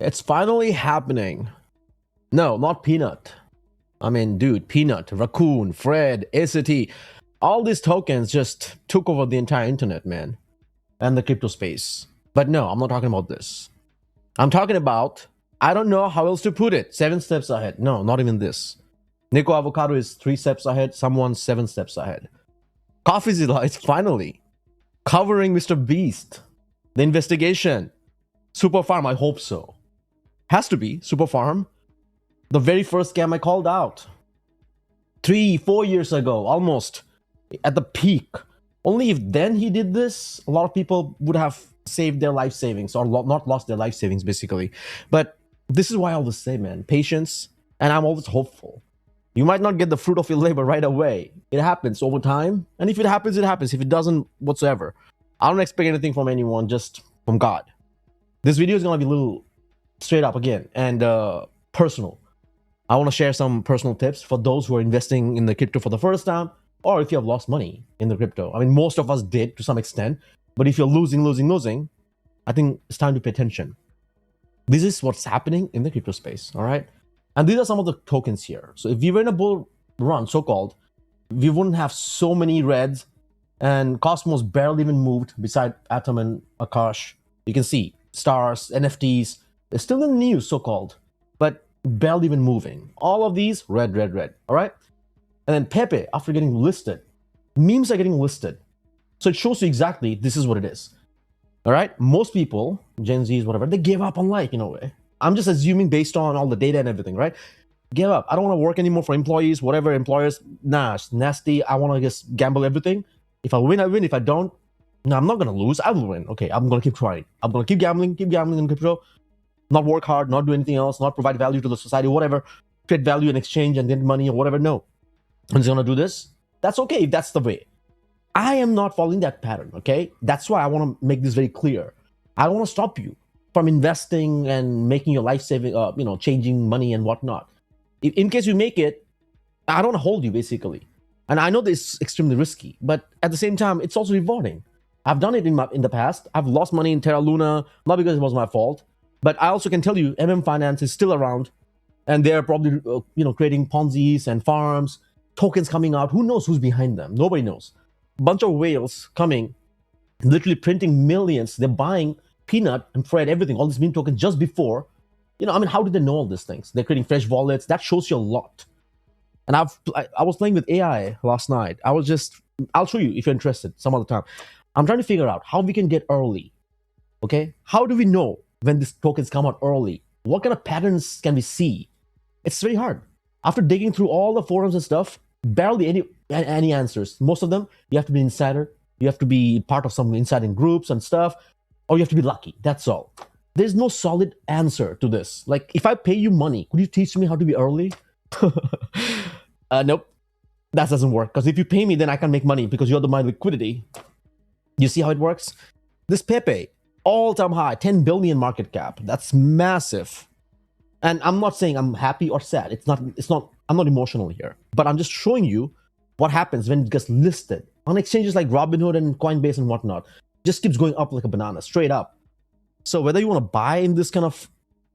It's finally happening. No, not Peanut. I mean, dude, Peanut, Raccoon, Fred, Acity, all these tokens just took over the entire internet, man, and the crypto space. But no, I'm not talking about this. I'm talking about, I don't know how else to put it, 7 steps ahead. No, not even this. Nico Avocado is 3 steps ahead, someone's 7 steps ahead. CoffeeZilla is finally covering Mr. Beast. The investigation. Super Farm, I hope so. Has to be Super Farm. The very first scam I called out 3-4 years ago, almost at the peak. Only if then he did this, a lot of people would have saved their life savings or not lost their life savings, basically. But this is why I always say, man, patience, and I'm always hopeful. You might not get the fruit of your labor right away. It happens over time, and if it happens, it happens. If it doesn't, whatsoever. I don't expect anything from anyone, just from God. This video is gonna be a little straight up again and personal. I want to share some personal tips for those who are investing in the crypto for the first time, or if you have lost money in the crypto. I mean, most of us did to some extent, but if you're losing, I think it's time to pay attention. This is what's happening in the crypto space, all right? And these are some of the tokens here. So if we were in a bull run, so-called, we wouldn't have so many reds, and Cosmos barely even moved beside Atom and Akash. You can see stars, NFTs, they're still in the news, so-called, but barely even moving. All of these, red, all right? And then Pepe, after getting listed, memes are getting listed. So it shows you exactly this is what it is. All right? Most people, Gen Zs, whatever, they gave up on life in a way. I'm just assuming based on all the data and everything, right? Give up. I don't want to work anymore for employees, whatever, employers. Nah, it's nasty. I want to just gamble everything. If I win, I win. If I don't, no, I'm not going to lose. I will win. Okay, I'm going to keep trying. I'm going to keep gambling in crypto. Not work hard, not do anything else, not provide value to the society, whatever, create value in exchange and get money or whatever. No, I'm just gonna do this. That's okay if that's the way. I am not following that pattern, okay? That's why I want to make this very clear. I don't want to stop you from investing and making your life saving, changing money and whatnot. In case you make it, I don't want to hold you basically. And I know this is extremely risky, but at the same time, it's also rewarding. I've done it in the past. I've lost money in Terra Luna, not because it was my fault. But I also can tell you, Finance is still around, and they're probably creating Ponzi's and farms, tokens coming out. Who knows who's behind them? Nobody knows. Bunch of whales coming, literally printing millions. They're buying Peanut and Fred, everything, all these meme tokens just before. How did they know all these things? They're creating fresh wallets. That shows you a lot. And I was playing with AI last night. I'll show you if you're interested some other time. I'm trying to figure out how we can get early. Okay, how do we know when these tokens come out early? What kind of patterns can we see? It's very hard. After digging through all the forums and stuff, barely any answers. Most of them, you have to be insider, you have to be part of some insiding groups and stuff, or you have to be lucky. That's all. There's no solid answer to this. Like, if I pay you money, could you teach me how to be early? Nope. That doesn't work. Because if you pay me, then I can make money because you're my liquidity. You see how it works? This Pepe, all-time high, 10 billion market cap. That's massive. And I'm not saying I'm happy or sad. I'm not emotional here. But I'm just showing you what happens when it gets listed on exchanges like Robinhood and Coinbase and whatnot. Just keeps going up like a banana, straight up. So whether you want to buy in this kind of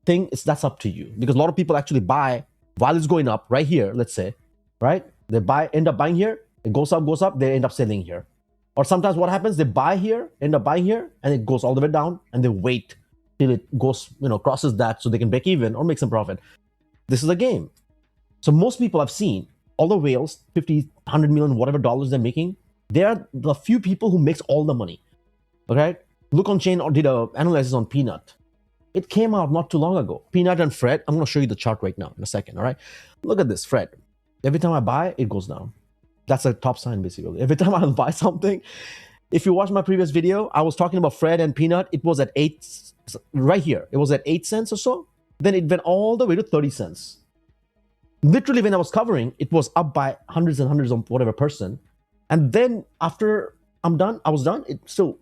thing, that's up to you. Because a lot of people actually buy while it's going up right here, let's say, right? They end up buying here, it goes up, they end up selling here. Or sometimes what happens, they buy here, end up buying here, and it goes all the way down, and they wait till it goes, crosses that so they can break even or make some profit. This is a game. So most people I've seen, all the whales, 50, 100 million, whatever dollars they're making, they are the few people who makes all the money. Okay? Look on Chain or did an analysis on Peanut. It came out not too long ago. Peanut and Fred, I'm going to show you the chart right now in a second, all right? Look at this, Fred. Every time I buy, it goes down. That's a top sign, basically. Every time I buy something, if you watch my previous video, I was talking about Fred and Peanut. It was at 8, right here. It was at 8 cents or so. Then it went all the way to 30 cents. Literally, when I was covering, it was up by hundreds and hundreds of whatever percent. And then after I was done, it still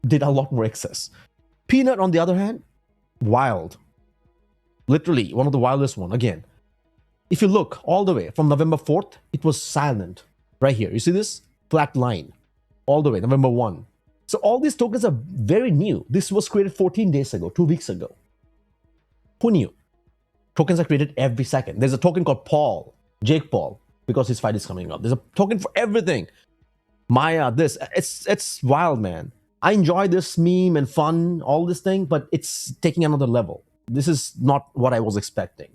did a lot more excess. Peanut, on the other hand, wild. Literally, one of the wildest one. Again, if you look all the way from November 4th, it was silent. Right here. You see this? Flat line. All the way, November 1. So all these tokens are very new. This was created 14 days ago, 2 weeks ago. Who knew? Tokens are created every second. There's a token called Paul, Jake Paul, because his fight is coming up. There's a token for everything. Maya, this, it's wild, man. I enjoy this meme and fun, all this thing, but it's taking another level. This is not what I was expecting.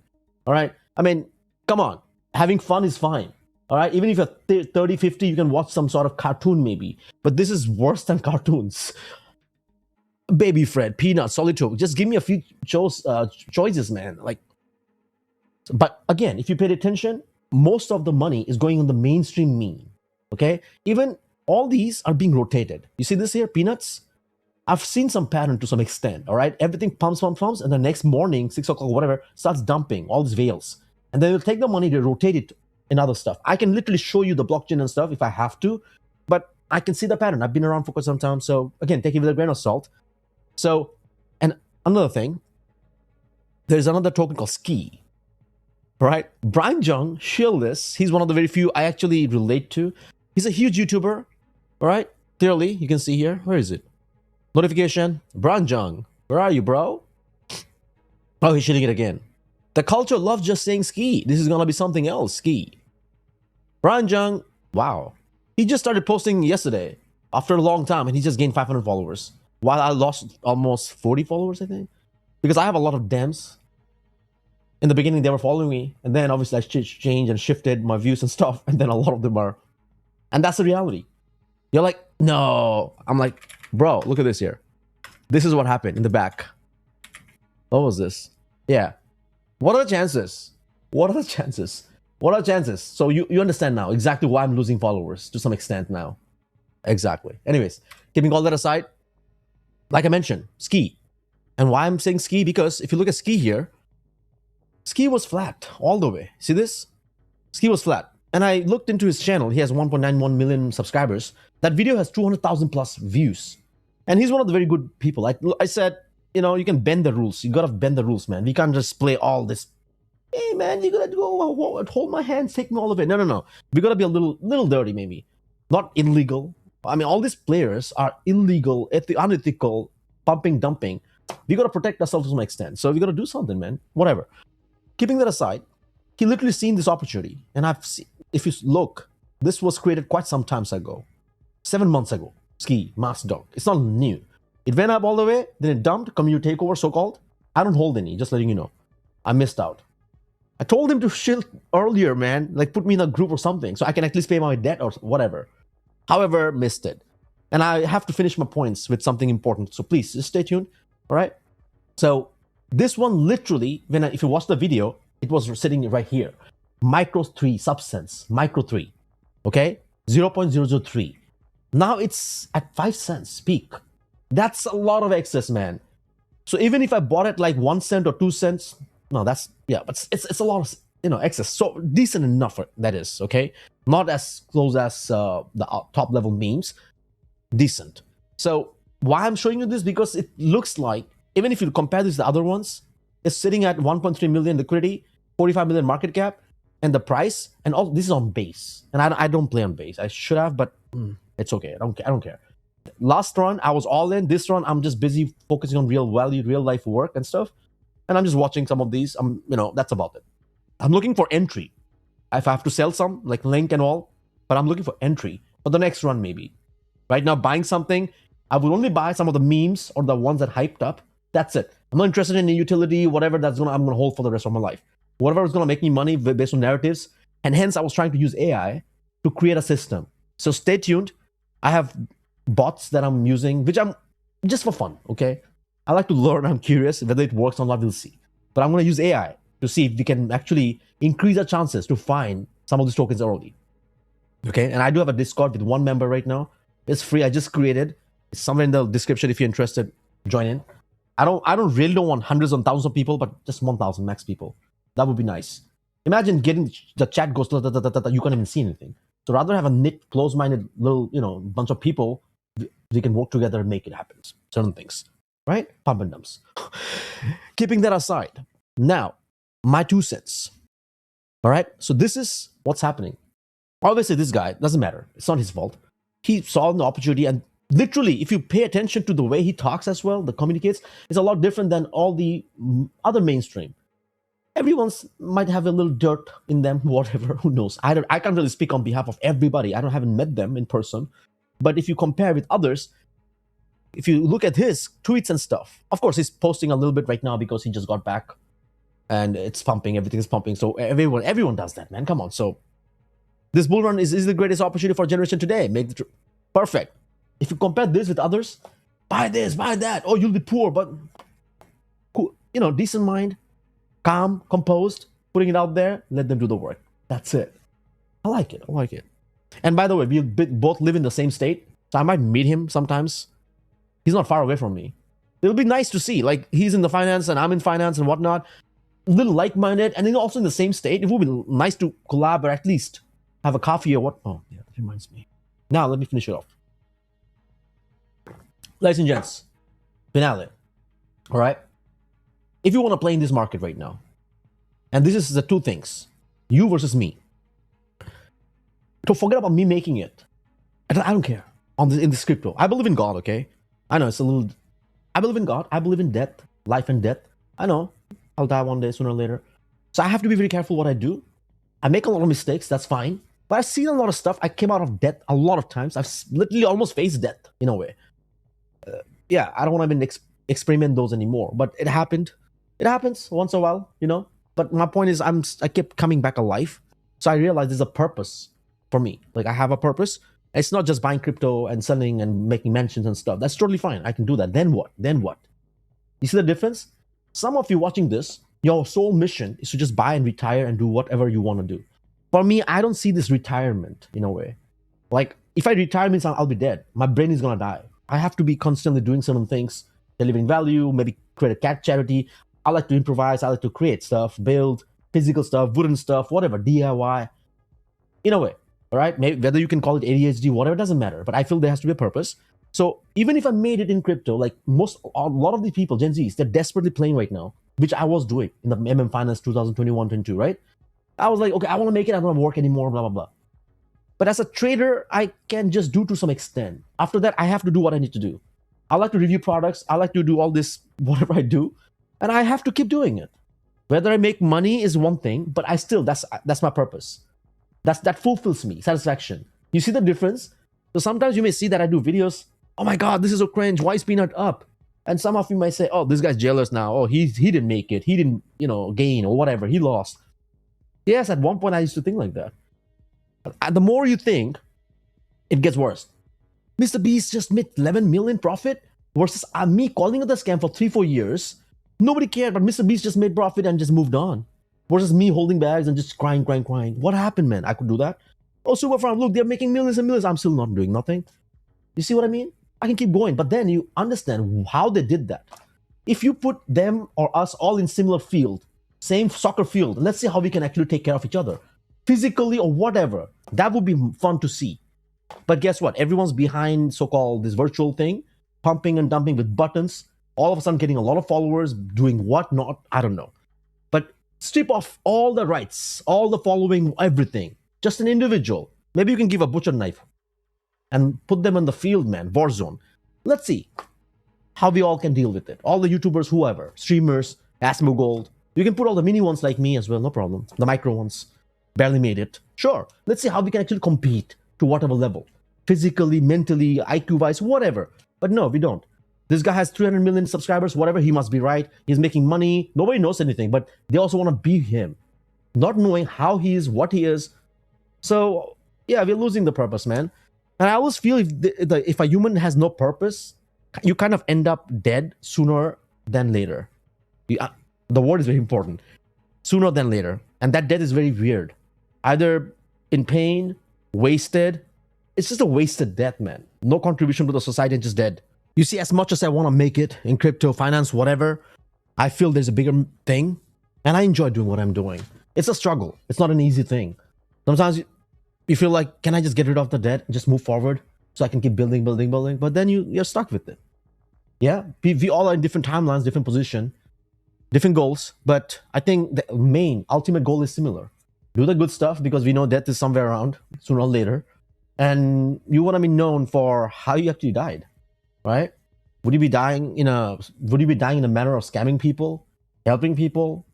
All right? I mean, come on. Having fun is fine. All right? Even if you're 30, 50, you can watch some sort of cartoon maybe. But this is worse than cartoons. Baby Fred, Peanut, Solitude. Just give me a few choices, man. Like, but again, if you paid attention, most of the money is going on the mainstream meme. Okay? Even all these are being rotated. You see this here, Peanuts? I've seen some pattern to some extent, all right? Everything pumps, and the next morning, 6 o'clock, whatever, starts dumping all these veils. And then they'll take the money to rotate it in other stuff. I can literally show you the blockchain and stuff if I have to, but I can see the pattern. I've been around for quite some time. So again, take it with a grain of salt. So, and another thing, there's another token called Ski, right? Brian Jung, Shieldless, he's one of the very few I actually relate to. He's a huge YouTuber, all right? Clearly, you can see here. Where is it? Notification. Brian Jung, where are you, bro? Oh, he's shitting it again. The culture loves just saying Ski. This is going to be something else, Ski. Brian Jung, wow. He just started posting yesterday after a long time, and he just gained 500 followers. While I lost almost 40 followers, I think. Because I have a lot of Dems. In the beginning, they were following me. And then obviously I changed and shifted my views and stuff. And then a lot of them are. And that's the reality. You're like, no. I'm like, bro, look at this here. This is what happened in the back. What was this? Yeah. What are the chances? What are the chances? What are the chances? So you understand now exactly why I'm losing followers to some extent now. Exactly. Anyways, keeping all that aside, like I mentioned, Ski. And why I'm saying Ski? Because if you look at Ski here, Ski was flat all the way. See this? Ski was flat. And I looked into his channel. He has 1.91 million subscribers. That video has 200,000 plus views. And he's one of the very good people. I said, you know, you can bend the rules. You gotta bend the rules, man. We can't just play all this. Hey, man, you gotta go hold my hand, take me all of it. No. We gotta be a little dirty, maybe. Not illegal. I mean, all these players are illegal, unethical, pumping, dumping. We gotta protect ourselves to some extent. So we gotta do something, man. Whatever. Keeping that aside, he literally seen this opportunity. And I've seen, if you look, this was created quite some time ago. 7 months ago. Ski, Mask Dog. It's not new. It went up all the way, then it dumped, community takeover, so-called. I don't hold any, just letting you know. I missed out. I told him to chill earlier, man. Like, put me in a group or something, so I can at least pay my debt or whatever. However, missed it. And I have to finish my points with something important. So please, just stay tuned, all right? So this one literally, if you watch the video, it was sitting right here. Micro 3 substance, Micro 3, okay? 0.003. Now it's at 5 cents peak. That's a lot of excess, man. So even if I bought it like 1 cent or 2 cents, no, that's, yeah, but it's a lot of, excess. So decent enough, that is, okay? Not as close as the top level memes, decent. So why I'm showing you this? Because it looks like, even if you compare this to the other ones, it's sitting at 1.3 million liquidity, 45 million market cap, and the price, and all this is on base. And I don't play on base. I should have, but it's okay. I don't care. Last run, I was all in. This run, I'm just busy focusing on real value, real life work and stuff. And I'm just watching some of these. That's about it. I'm looking for entry. If I have to sell some, like Link and all, but I'm looking for entry for the next run maybe. Right now, buying something, I will only buy some of the memes or the ones that hyped up. That's it. I'm not interested in the utility, whatever I'm gonna hold for the rest of my life. Whatever is gonna make me money based on narratives. And hence, I was trying to use AI to create a system. So stay tuned. I have bots that I'm using, which I'm just for fun, okay? I like to learn. I'm curious whether it works or not. We'll see. But I'm gonna use AI to see if we can actually increase our chances to find some of these tokens early. Okay, and I do have a Discord with 1 member right now. It's free. I just created. It's somewhere in the description if you're interested. Join in. I don't really want hundreds and thousands of people, but just 1,000 max people. That would be nice. Imagine getting the chat goes you can't even see anything. So rather have a knit, close-minded little bunch of people. We can work together and make it happen. Certain things, right? Pump and dumps. Keeping that aside, now my 2 cents. All right. So this is what's happening. Obviously, this guy doesn't matter. It's not his fault. He saw the opportunity, and Literally, if you pay attention to the way he talks as well, the communicates, it's a lot different than all the other mainstream. Everyone's might have a little dirt in them, whatever. Who knows? I can't really speak on behalf of everybody. Haven't met them in person, but if you compare with others, if you look at his tweets and stuff, of course he's posting a little bit right now because he just got back, and it's pumping. Everything is pumping. So everyone does that, man. Come on. So this bull run is the greatest opportunity for generation today. Make the perfect. If you compare this with others, buy this, buy that. Oh, you'll be poor, but cool. Decent mind, calm, composed, putting it out there. Let them do the work. That's it. I like it. I like it. And by the way, we both live in the same state, so I might meet him sometimes. He's not far away from me. It'll be nice to see. Like, he's in the finance and I'm in finance and whatnot. A little like-minded, and then also in the same state. It would be nice to collab or at least have a coffee or what. Oh, yeah, that reminds me. Now, let me finish it off. Ladies and gents, finale. All right? If you want to play in this market right now, and this is the two things, you versus me. So forget about me making it. I don't care in this crypto. I believe in God, okay? I know it's a little... I believe in God. I believe in death, life and death. I know. I'll die one day, sooner or later. So I have to be very careful what I do. I make a lot of mistakes, that's fine. But I've seen a lot of stuff. I came out of death a lot of times. I've literally almost faced death, in a way. Yeah, I don't want to even experiment those anymore. But it happened. It happens once in a while, But my point is, I kept coming back alive. So I realized there's a purpose for me. Like, I have a purpose. It's not just buying crypto and selling and making mentions and stuff. That's totally fine. I can do that. Then what? You see the difference? Some of you watching this, your sole mission is to just buy and retire and do whatever you want to do. For me, I don't see this retirement in a way. Like, if I retire means I'll be dead. My brain is going to die. I have to be constantly doing certain things, delivering value, maybe create a cat charity. I like to improvise. I like to create stuff, build physical stuff, wooden stuff, whatever, DIY. In a way, all right? Maybe whether you can call it ADHD, whatever, doesn't matter. But I feel there has to be a purpose. So even if I made it in crypto, like a lot of the people, Gen Zs, they're desperately playing right now, which I was doing in the Finance 2021-22, right? I was like, okay, I want to make it. I don't want to work anymore, blah, blah, blah. But as a trader, I can just do to some extent. After that, I have to do what I need to do. I like to review products. I like to do all this, whatever I do. And I have to keep doing it. Whether I make money is one thing, but that's my purpose. That fulfills me, satisfaction. You see the difference? So sometimes you may see that I do videos. Oh my God, this is so cringe. Why is Peanut up? And some of you might say, oh, this guy's jealous now. Oh, he didn't make it. He didn't, gain or whatever. He lost. Yes, at one point I used to think like that. But the more you think, it gets worse. Mr. Beast just made 11 million profit versus me calling it a scam for 3-4 years. Nobody cared, but Mr. Beast just made profit and just moved on. Versus me holding bags and just crying. What happened, man? I could do that. Oh, Super Farm, look, they're making millions and millions. I'm still not doing nothing. You see what I mean? I can keep going, but then you understand how they did that. If you put them or us all in similar field, same soccer field, let's see how we can actually take care of each other. Physically or whatever. That would be fun to see. But guess what? Everyone's behind so-called this virtual thing, pumping and dumping with buttons, all of a sudden getting a lot of followers, doing what not, I don't know. But strip off all the rights, all the following, everything. Just an individual. Maybe you can give a butcher knife and put them in the field, man, war zone. Let's see how we all can deal with it. All the YouTubers, whoever, streamers, Asmo Gold. You can put all the mini ones like me as well, no problem. The micro ones. Barely made it. Sure. Let's see how we can actually compete to whatever level. Physically, mentally, IQ-wise, whatever. But no, we don't. This guy has 300 million subscribers, whatever, he must be right. He's making money. Nobody knows anything, but they also want to be him. Not knowing how he is, what he is. So, yeah, we're losing the purpose, man. And I always feel if a human has no purpose, you kind of end up dead sooner than later. The word is very important. Sooner than later. And that death is very weird. Either in pain, wasted. It's just a wasted death, man. No contribution to the society, just dead. You see, as much as I want to make it in crypto, finance, whatever, I feel there's a bigger thing. And I enjoy doing what I'm doing. It's a struggle. It's not an easy thing. Sometimes you feel like, can I just get rid of the debt and just move forward so I can keep building? But then you're stuck with it. Yeah, we all are in different timelines, different position, different goals. But I think the main, ultimate goal is similar. Do the good stuff because we know death is somewhere around, sooner or later. and you want to be known for how you actually died, right? Would you be dying in a manner of scamming people, helping people,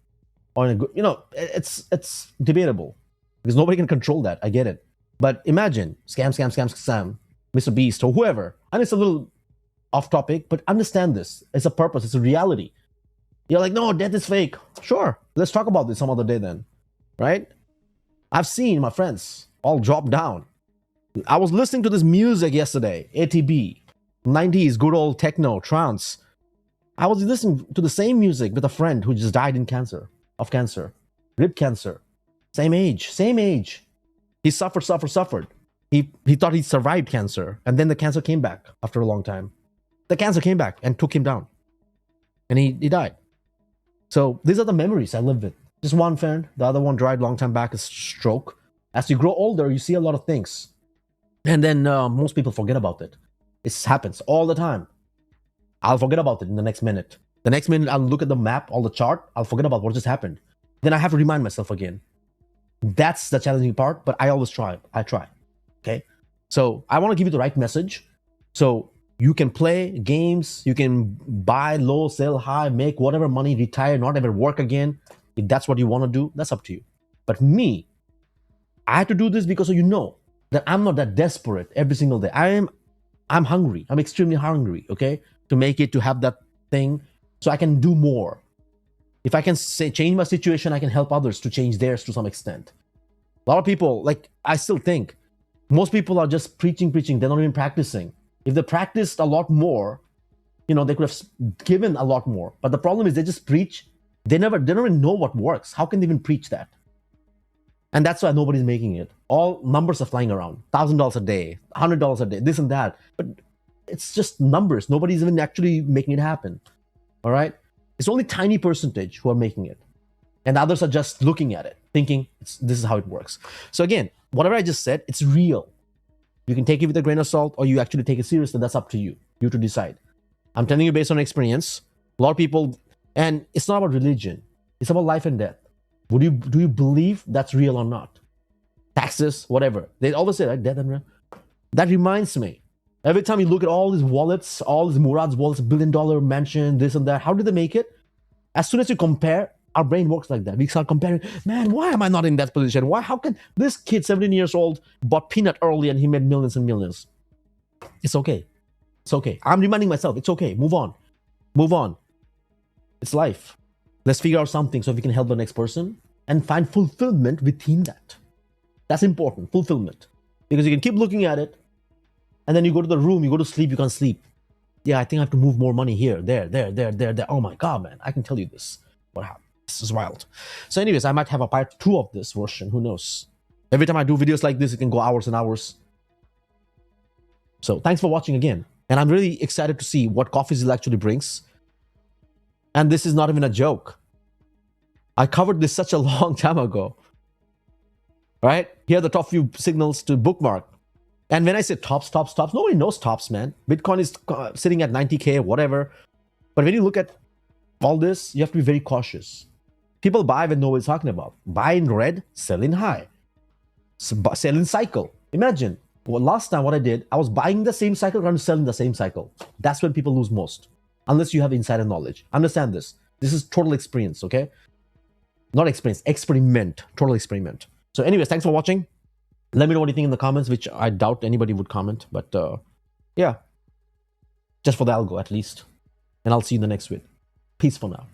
or in a good, it's debatable because nobody can control that. I get it, but imagine scam, Mr. Beast or whoever. And it's a little off topic, but understand this. It's a purpose. It's a reality. You're like, no, death is fake. Sure, let's talk about this some other day then, right? I've seen my friends all drop down. I was listening to this music yesterday, ATB, 90s, good old techno, trance. I was listening to the same music with a friend who just died of cancer, rib cancer. Same age. He suffered. He thought he survived cancer, and then the cancer came back after a long time. The cancer came back and took him down, and he died. So these are the memories I live with. Just one friend, the other one died a long time back, a stroke. As you grow older, you see a lot of things. And then most people forget about it. It happens all the time. I'll forget about it in the next minute. The next minute, I'll look at the map, all the chart. I'll forget about what just happened. Then I have to remind myself again. That's the challenging part, but I always try. I try. Okay? So I want to give you the right message. So you can play games, you can buy low, sell high, make whatever money, retire, not ever work again. If that's what you want to do, that's up to you. But me, I had to do this because you know that I'm not that desperate every single day. I'm hungry. I'm extremely hungry, okay? To make it, to have that thing so I can do more. If I can change my situation, I can help others to change theirs to some extent. A lot of people, like, I still think most people are just preaching. They're not even practicing. If they practiced a lot more, they could have given a lot more. But the problem is they just preach. They don't even know what works. How can they even preach that? And that's why nobody's making it. All numbers are flying around. $1,000 a day, $100 a day, this and that. But it's just numbers. Nobody's even actually making it happen. All right? It's only tiny percentage who are making it. And others are just looking at it, thinking this is how it works. So again, whatever I just said, it's real. You can take it with a grain of salt or you actually take it seriously. That's up to you. You to decide. I'm telling you based on experience. A lot of people, and it's not about religion. It's about life and death. Do you believe that's real or not? Taxes, whatever. They always say, right? Death and real. That reminds me. Every time you look at all these wallets, all these Murad's wallets, $1 billion mansion, this and that, how did they make it? As soon as you compare, our brain works like that. We start comparing, man, why am I not in that position? How can this kid, 17 years old, bought peanut early and he made millions and millions? It's okay. It's okay. I'm reminding myself, it's okay. Move on. It's life. Let's figure out something so we can help the next person and find fulfillment within that. That's important, fulfillment. Because you can keep looking at it and then you go to the room, you go to sleep, you can't sleep. Yeah, I think I have to move more money here, there. Oh my God, man, I can tell you this. What happened? This is wild. So anyways, I might have a part 2 of this version. Who knows? Every time I do videos like this, it can go hours and hours. So thanks for watching again. And I'm really excited to see what CoffeeZilla actually brings. And this is not even a joke. I covered this such a long time ago. Right? Here are the top few signals to bookmark. And when I say tops, nobody knows tops, man. Bitcoin is sitting at 90K, whatever. But when you look at all this, you have to be very cautious. People buy when nobody's talking about. Buy in red, sell in high. Sell in cycle. Imagine, last time what I did, I was buying the same cycle, trying to sell in the same cycle. That's when people lose most. Unless you have insider knowledge. Understand this. This is total experience, okay? Not experience, experiment. Total experiment. So anyways, thanks for watching. Let me know what you think in the comments, which I doubt anybody would comment. But yeah, just for the algo at least. And I'll see you in the next video. Peace for now.